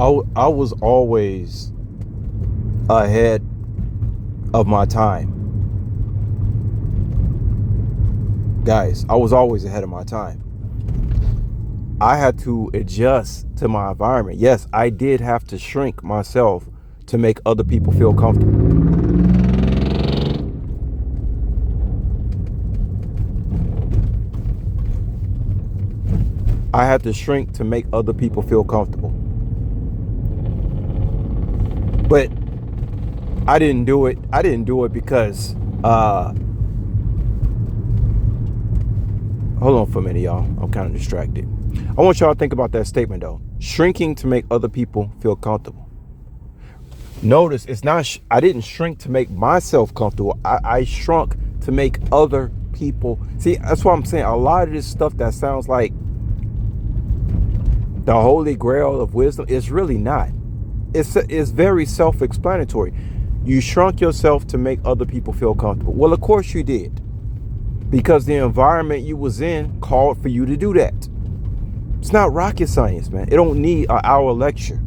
I was always ahead of my time. Guys, I was always ahead of my time. I had to adjust to my environment. Yes, I did have to shrink myself to make other people feel comfortable. I had to shrink to make other people feel comfortable. But I didn't do it. I didn't do it because hold on for a minute, y'all. I'm kind of distracted. I want y'all to think about that statement though. Shrinking to make other people feel comfortable. Notice it's not, I didn't shrink to make myself comfortable. I shrunk to make other people. See, that's what I'm saying. A lot of this stuff that sounds like the holy grail of wisdom is really not. It's very self-explanatory. You shrunk yourself to make other people feel comfortable. Well, of course you did. Because the environment you was in called for you to do that. It's not rocket science, man. It don't need an hour lecture.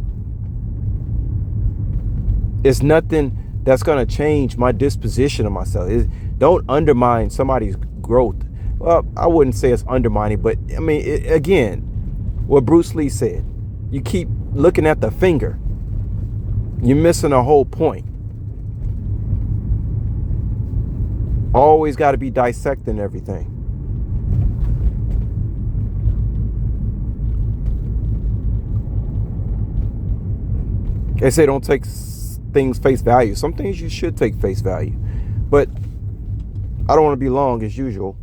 It's nothing that's going to change my disposition of myself. Don't undermine somebody's growth. Well, I wouldn't say it's undermining, but I mean, again, what Bruce Lee said, you keep looking at the finger. You're missing the whole point. Always got to be dissecting everything. They say don't take things face value. Some things you should take face value. But I don't want to be long as usual,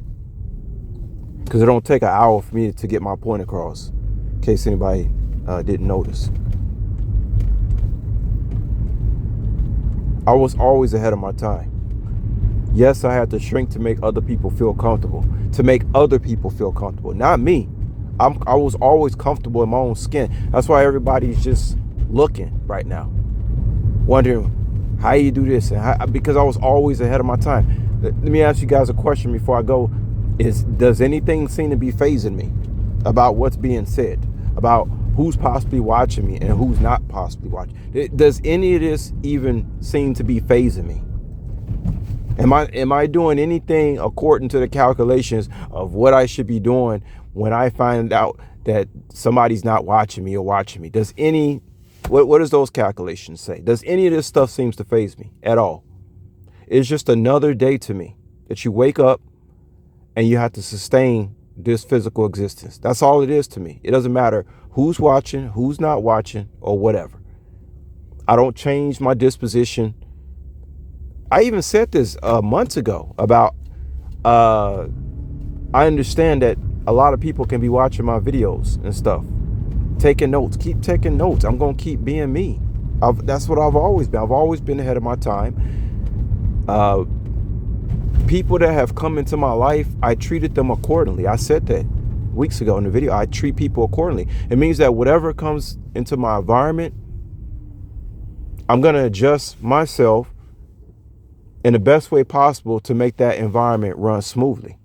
because it don't take an hour for me to get my point across, in case anybody didn't notice. I was always ahead of my time. Yes, I had to shrink to make other people feel comfortable. To make other people feel comfortable. Not me. I was always comfortable in my own skin. That's why everybody's just looking right now, wondering how you do this. And because I was always ahead of my time. Let me ask you guys a question before I go. Does anything seem to be phasing me about what's being said? About who's possibly watching me and who's not possibly watching? Does any of this even seem to be phasing me? Am I doing anything according to the calculations of what I should be doing when I find out that somebody's not watching me or watching me? What does those calculations say? Does any of this stuff seems to faze me at all? It's just another day to me that you wake up and you have to sustain this physical existence. That's all it is to me. It doesn't matter who's watching, who's not watching, or whatever. I don't change my disposition. I even said this months ago about I understand that a lot of people can be watching my videos and stuff, taking notes. Keep taking notes. I'm going to keep being me. That's what I've always been. I've always been ahead of my time. People that have come into my life, I treated them accordingly. I said that weeks ago in the video. I treat people accordingly. It means that whatever comes into my environment, I'm going to adjust myself in the best way possible to make that environment run smoothly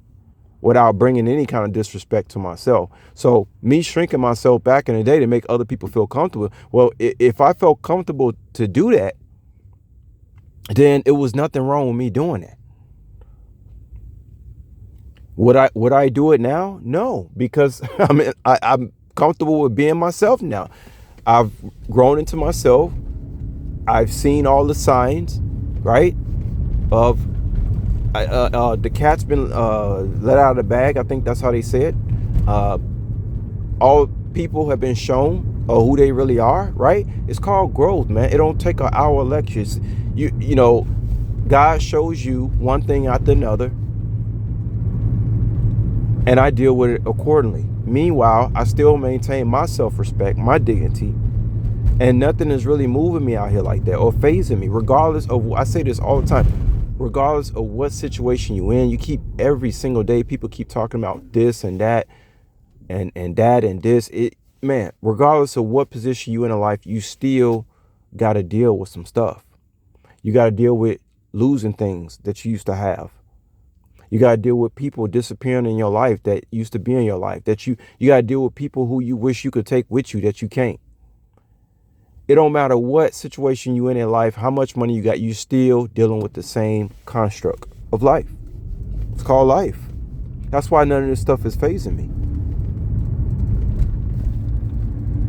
without bringing any kind of disrespect to myself. So me shrinking myself back in the day to make other people feel comfortable. Well, if I felt comfortable to do that, then it was nothing wrong with me doing that. Would I do it now? No, because I'm comfortable with being myself now. I've grown into myself. I've seen all the signs, right? Of the cat's been let out of the bag. I think that's how they said. All people have been shown who they really are, right? It's called growth, man. It don't take an hour lectures. You know, God shows you one thing after another, and I deal with it accordingly. Meanwhile, I still maintain my self-respect, my dignity, and nothing is really moving me out here like that or phasing me, regardless of, I say this all the time, regardless of what situation you in. You keep every single day, people keep talking about this and that and that and this. Man, regardless of what position you in life, you still got to deal with some stuff. You got to deal with losing things that you used to have. You got to deal with people disappearing in your life that used to be in your life, that you got to deal with people who you wish you could take with you that you can't. It don't matter what situation you in life, how much money you got, you still dealing with the same construct of life. It's called life. That's why none of this stuff is phasing me.